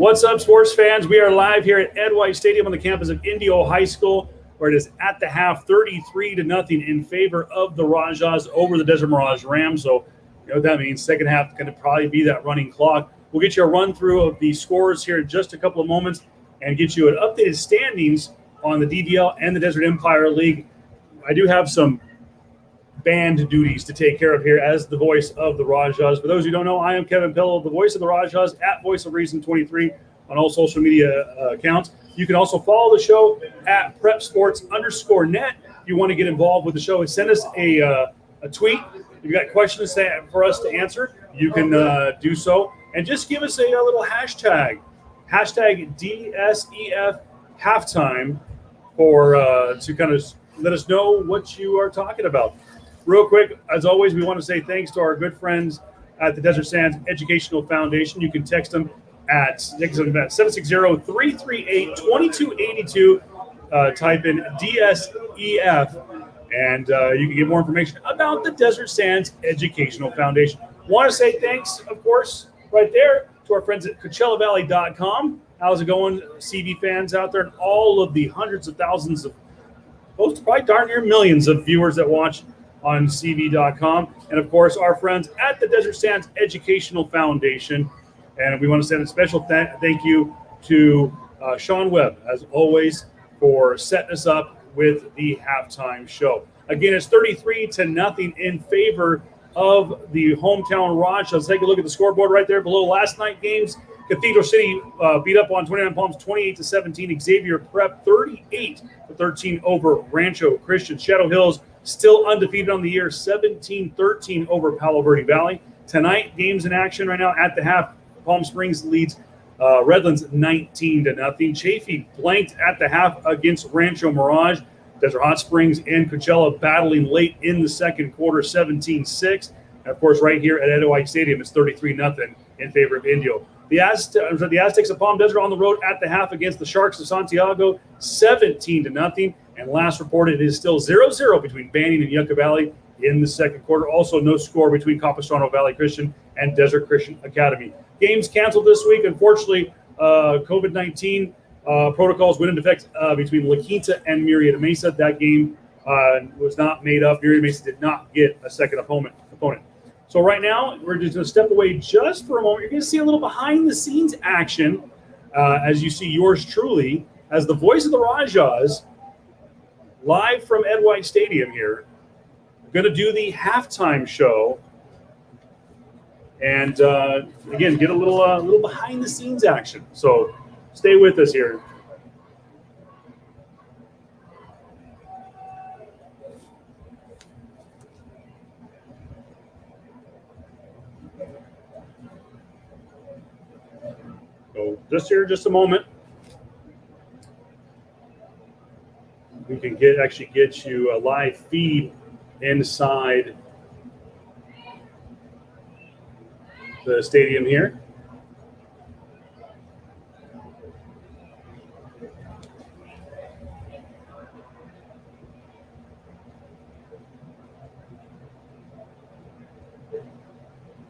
What's up, sports fans? We are live here at Ed White Stadium on the campus of Indio High School, where it is at the half 33-0 in favor of the Rajas over the Desert Mirage Rams. So you know what that means. Second half is going to probably be that running clock. We'll get you a run through of the scores here in just a couple of moments and get you an updated standings on the DVL and the Desert Empire League. I do have some band duties to take care of here as the voice of the Rajas. For those who don't know, I am Kevin Pillow, the voice of the Rajas at Voice of Reason 23 on all social media accounts. You can also follow the show at prepsports_net. If you want to get involved with the show, send us a tweet. If you've got questions for us to answer, you can do so. And just give us a little hashtag DSEF halftime to kind of let us know what you are talking about. Real quick, as always, we want to say thanks to our good friends at the Desert Sands Educational Foundation. You can text them at 760-338-2282. Type in DSEF, and you can get more information about the Desert Sands Educational Foundation. Want to say thanks, of course, right there to our friends at CoachellaValley.com. How's it going, CV fans out there, and all of the hundreds of thousands of, close to probably darn near millions of viewers that watch on CV.com, and of course our friends at the Desert Sands Educational Foundation. And we want to send a special thank you to Sean Webb, as always, for setting us up with the halftime show. Again, it's 33-0 in favor of the hometown Rajas. Let's take a look at the scoreboard right there below last night's games. Cathedral City beat up on 29 Palms 28-17. Xavier Prep 38-13 over Rancho Christian. Shadow Hills still undefeated on the year, 17-13 over Palo Verde Valley. Tonight, games in action right now at the half. Palm Springs leads Redlands 19-0. Chaffee blanked at the half against Rancho Mirage. Desert Hot Springs and Coachella battling late in the second quarter, 17-6. And of course, right here at Ed White Stadium, it's 33-0 in favor of Indio. The Aztecs of Palm Desert on the road at the half against the Sharks of Santiago, 17-0. And last reported, it is still 0-0 between Banning and Yucca Valley in the second quarter. Also, no score between Capistrano Valley Christian and Desert Christian Academy. Games canceled this week. Unfortunately, COVID-19 protocols went into effect between La Quinta and Murrieta Mesa. That game was not made up. Murrieta Mesa did not get a second opponent. So right now, we're just going to step away just for a moment. You're going to see a little behind-the-scenes action as you see yours truly as the voice of the Rajas live from Ed White Stadium here. We're going to do the halftime show. And, again, get a little behind-the-scenes action. So stay with us here. So just a moment. We can get you a live feed inside the stadium here.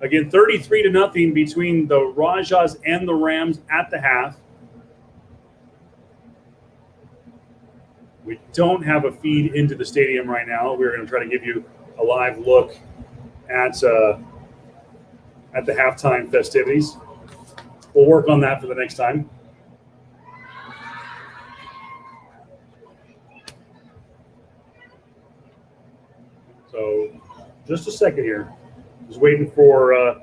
Again, 33-0 between the Rajas and the Rams at the half. We don't have a feed into the stadium right now. We're going to try to give you a live look at the halftime festivities. We'll work on that for the next time. So just a second here. Just waiting for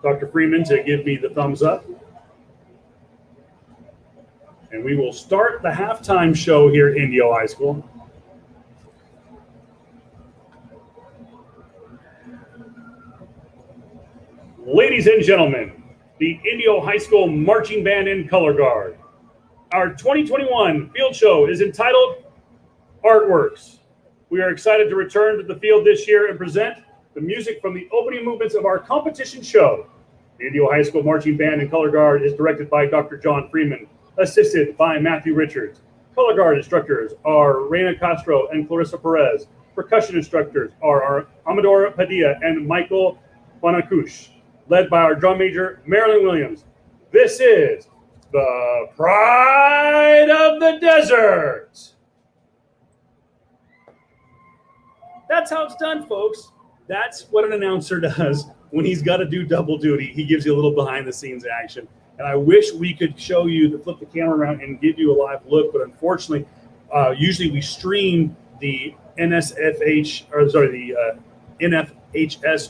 Dr. Freeman to give me the thumbs up. And we will start the halftime show here at Indio High School. Ladies and gentlemen, the Indio High School Marching Band in Color Guard. Our 2021 field show is entitled Artworks. We are excited to return to the field this year and present the music from the opening movements of our competition show. The Indio High School Marching Band in Color Guard is directed by Dr. John Freeman, assisted by Matthew Richards. Color Guard instructors are Reina Castro and Clarissa Perez. Percussion instructors are Amador Padilla and Michael Bonacush, led by our drum major, Marilyn Williams. This is the Pride of the Desert. That's how it's done, folks. That's what an announcer does when he's got to do double duty. He gives you a little behind-the-scenes action. And I wish we could show you, flip the camera around and give you a live look, but unfortunately, usually we stream the NFHS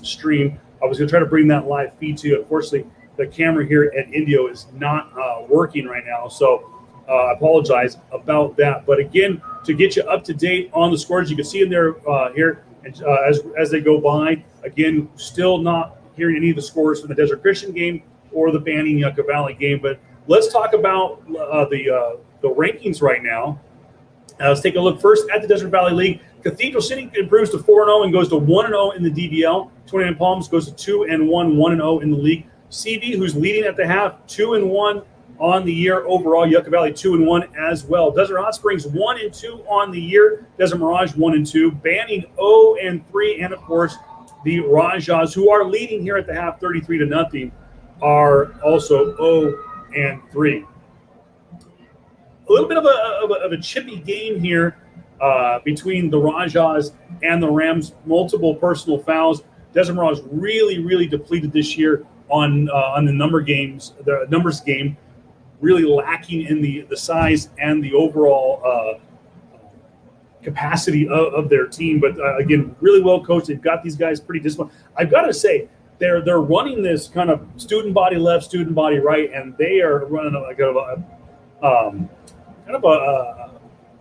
stream. I was going to try to bring that live feed to you. Unfortunately, the camera here at Indio is not working right now, so I apologize about that. But again, to get you up to date on the scores, you can see in there here, and as they go by. Again, still not hearing any of the scores from the Desert Christian game or the Banning Yucca Valley game. But let's talk about the rankings right now. Let's take a look first at the Desert Valley League. Cathedral City improves to 4-0 and goes to 1-0 in the DVL. 29 Palms goes to 2-1, 1-0 in the league. CV, who's leading at the half, 2-1 on the year overall. Yucca Valley 2-1 as well. Desert Hot Springs 1-2 on the year. Desert Mirage 1-2. Banning 0-3, and of course the Rajas, who are leading here at the half 33-0, are also 0-3. A little bit of a chippy game here between the Rajas and the Rams. Multiple personal fouls. Desert Mirage really depleted this year on the numbers game, really lacking in the size and the overall capacity of their team. But again, really well coached. They've got these guys pretty disciplined. I've got to say, they're running this kind of student body left, student body right, and they are running like a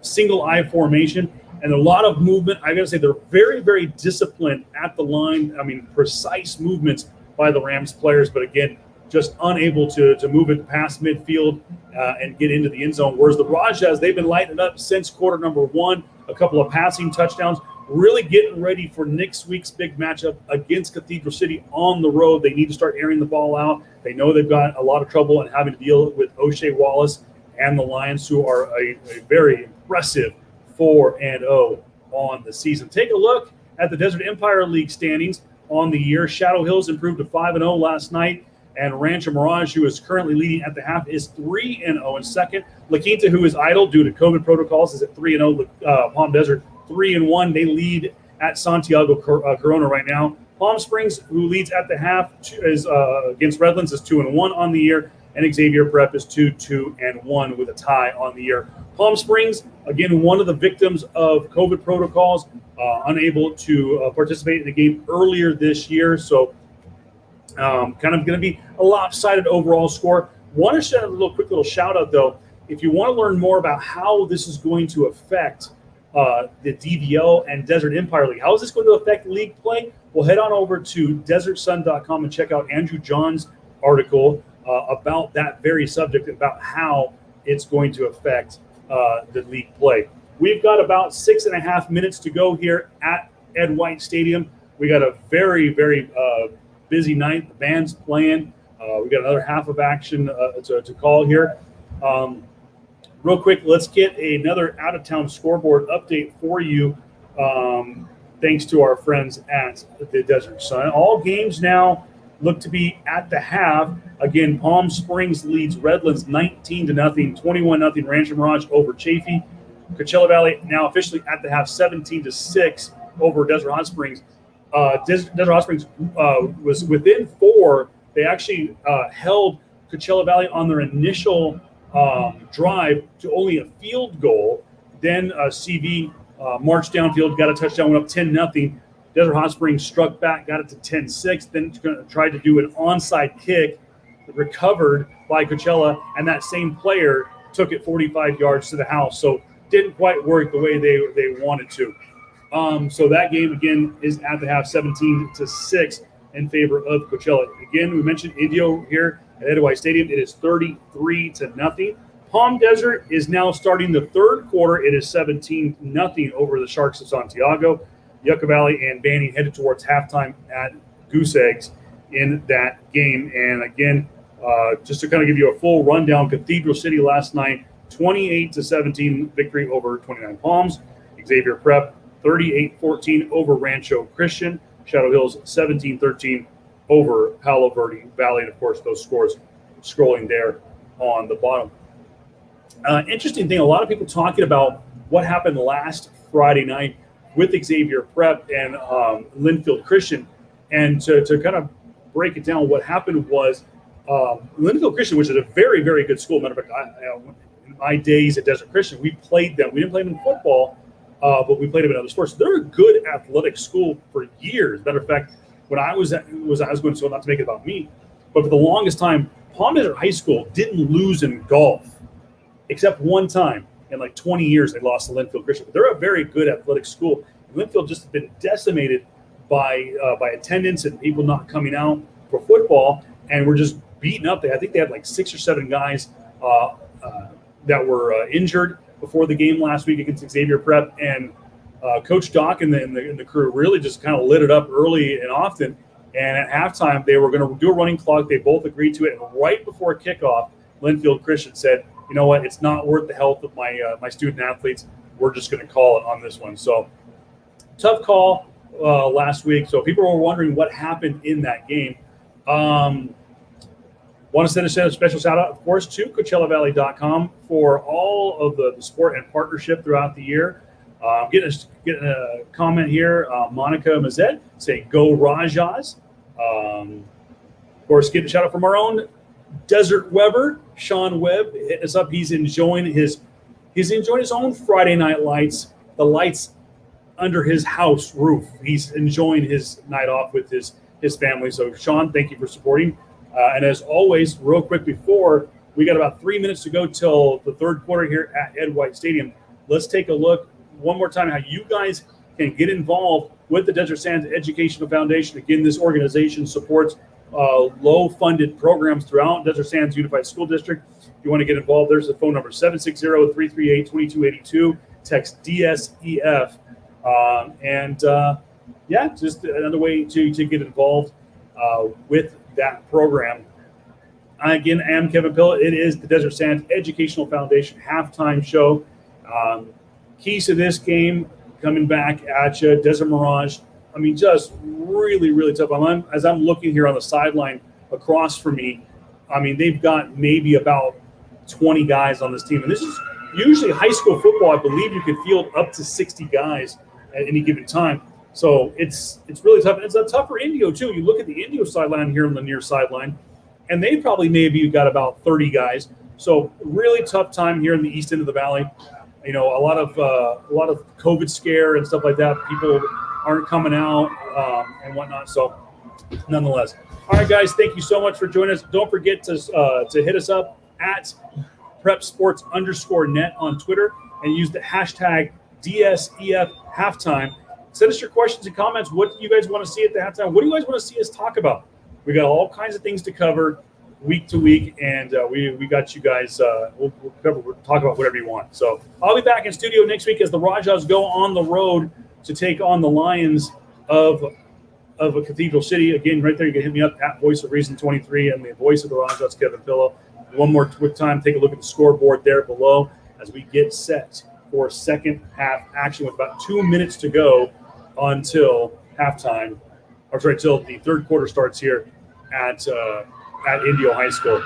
single eye formation and a lot of movement. I got to say, they're very disciplined at the line. I mean, precise movements by the Rams players, but again, just unable to move it past midfield and get into the end zone. Whereas the Rajas, they've been lighting it up since quarter number one, a couple of passing touchdowns, really getting ready for next week's big matchup against Cathedral City on the road. They need to start airing the ball out. They know they've got a lot of trouble and having to deal with O'Shea Wallace and the Lions, who are a very impressive 4-0 on the season. Take a look at the Desert Empire League standings on the year. Shadow Hills improved to 5-0 last night, and Rancho Mirage, who is currently leading at the half, is 3-0 in second. La Quinta, who is idle due to COVID protocols, is at 3-0. Palm Desert 3-1. They lead at Santiago Corona right now. Palm Springs, who leads at the half, is against Redlands, is 2-1 on the year, and Xavier Prep is 2-1 with a tie on the year. Palm Springs, again, one of the victims of COVID protocols, unable to participate in the game earlier this year, so kind of going to be a lopsided overall score. Want to send a quick little shout out though. If you want to learn more about how this is going to affect the DVL and Desert Empire League, how is this going to affect league play? Well, head on over to desertsun.com and check out Andrew John's article about that very subject, about how it's going to affect the league play. We've got about 6.5 minutes to go here at Ed White Stadium. We got a very busy night. The band's playing. We got another half of action to call here. Real quick, let's get another out-of-town scoreboard update for you, thanks to our friends at the Desert Sun. All games now look to be at the half. Again, Palm Springs leads Redlands 19-0, 21-0 Rancho Mirage over Chaffee. Coachella Valley now officially at the half, 17-6 over Desert Hot Springs. Desert Hot Springs was within 4. They actually held Coachella Valley on their initial drive to only a field goal. Then CV marched downfield, got a touchdown, went up 10-0. Desert Hot Springs struck back, got it to 10-6, then tried to do an onside kick, recovered by Coachella, and that same player took it 45 yards to the house. So didn't quite work the way they wanted to. So that game, again, is at the half, 17-6 in favor of Coachella. Again, we mentioned Indio here at Ed White Stadium. It is 33-0. Palm Desert is now starting the third quarter. It is 17-0 over the Sharks of Santiago. Yucca Valley and Banning headed towards halftime at Goose Eggs in that game. And again, just to kind of give you a full rundown, Cathedral City last night, 28-17 victory over 29 Palms. Xavier Prep, 38-14 over Rancho Christian. Shadow Hills, 17-13 over Palo Verde Valley. And, of course, those scores scrolling there on the bottom. Interesting thing, a lot of people talking about what happened last Friday night with Xavier Prep and Linfield Christian. And to kind of break it down, what happened was Linfield Christian, which is a very, very good school. Matter of fact, in my days at Desert Christian, we played them. We didn't play them in football, but we played them in other sports. So they're a good athletic school for years. Matter of fact, when I was going to school, not to make it about me, but for the longest time, Palm Desert High School didn't lose in golf, except one time in like 20 years they lost to Linfield Christian. But they're a very good athletic school. Linfield just has been decimated by attendance and people not coming out for football, and we're just beaten up. I think they had like 6 or 7 guys that were injured before the game last week against Xavier Prep, and Coach Doc and the crew really just kind of lit it up early and often. And at halftime, they were going to do a running clock. They both agreed to it. And right before kickoff, Linfield Christian said, "You know what? It's not worth the health of my student athletes. We're just going to call it on this one." So tough call last week. So people were wondering what happened in that game. Want to send a special shout out, of course, to CoachellaValley.com for all of the support and partnership throughout the year. Getting a comment here, Monica Mazet say "Go Rajas." Of course, getting a shout out from our own Desert Weber, Sean Webb, hitting us up. He's enjoying his own Friday Night Lights, the lights under his house roof. He's enjoying his night off with his family. So, Sean, thank you for supporting. And as always, real quick before we got about 3 minutes to go till the third quarter here at Ed White Stadium. Let's take a look one more time how you guys can get involved with the Desert Sands Educational Foundation. Again, this organization supports low-funded programs throughout Desert Sands Unified School District. If you want to get involved, there's the phone number, 760-338-2282. Text DSEF. Just another way to get involved with that program. Again, I am Kevin Pilla. It is the Desert Sands Educational Foundation halftime show. Keys to this game coming back at you, Desert Mirage. I mean, just really, really tough. As I'm looking here on the sideline across from me, I mean, they've got maybe about 20 guys on this team. And this is usually high school football. I believe you can field up to 60 guys at any given time. So it's really tough. And it's tough for Indio, too. You look at the Indio sideline here on the near sideline, and they probably maybe got about 30 guys. So really tough time here in the east end of the valley. You know, a lot of COVID scare and stuff like that. People aren't coming out and whatnot. So nonetheless. All right, guys, thank you so much for joining us. Don't forget to hit us up at PrepSports_net on Twitter and use the hashtag DSEF halftime. Send us your questions and comments. What do you guys want to see at the halftime? What do you guys want to see us talk about? We got all kinds of things to cover week to week, and we got you guys. We'll talk about whatever you want. So I'll be back in studio next week as the Rajas go on the road to take on the Lions of a Cathedral City. Again, right there, you can hit me up at Voice of Reason 23 and the voice of the Rajas, Kevin Pillow. One more quick time, take a look at the scoreboard there below as we get set for second half action with about 2 minutes to go until halftime. Until the third quarter starts here at Indio High School.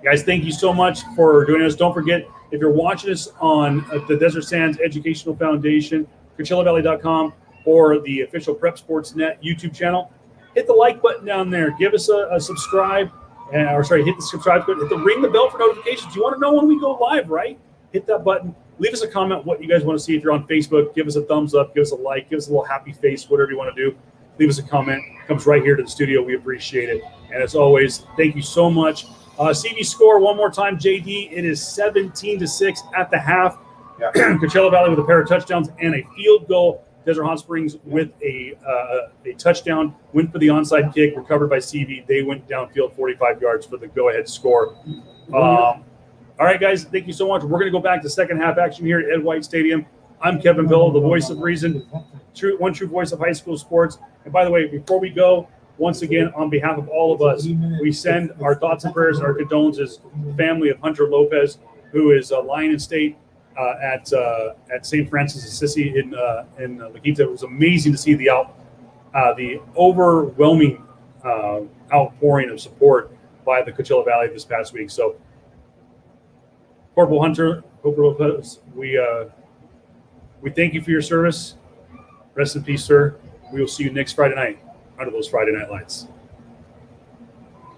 Guys, thank you so much for joining us. Don't forget, if you're watching us on the Desert Sands Educational Foundation, CoachellaValley.com, or the official Prep Sports Net YouTube channel, hit the like button down there. Give us a subscribe, hit the subscribe button. Ring the bell for notifications. You want to know when we go live, right? Hit that button. Leave us a comment what you guys want to see. If you're on Facebook, give us a thumbs up, give us a like, give us a little happy face, whatever you want to do. Leave us a comment. It comes right here to the studio. We appreciate it. And as always, thank you so much. CV score one more time, JD. It is 17-6 at the half. Yeah. Coachella Valley with a pair of touchdowns and a field goal. Desert Hot Springs with a touchdown. Went for the onside kick, recovered by CV. They went downfield 45 yards for the go-ahead score. All right, guys, thank you so much. We're going to go back to second half action here at Ed White Stadium. I'm Kevin Pillow, the voice of reason, one true voice of high school sports. And by the way, before we go, once again, on behalf of all of us, we send our thoughts and prayers and our condolences to the family of Hunter Lopez, who is lying in state at St. Francis Assisi in La Quinta. It was amazing to see the overwhelming outpouring of support by the Coachella Valley this past week. So, Corporal Hunter, we thank you for your service. Rest in peace, sir. We will see you next Friday night under those Friday night lights.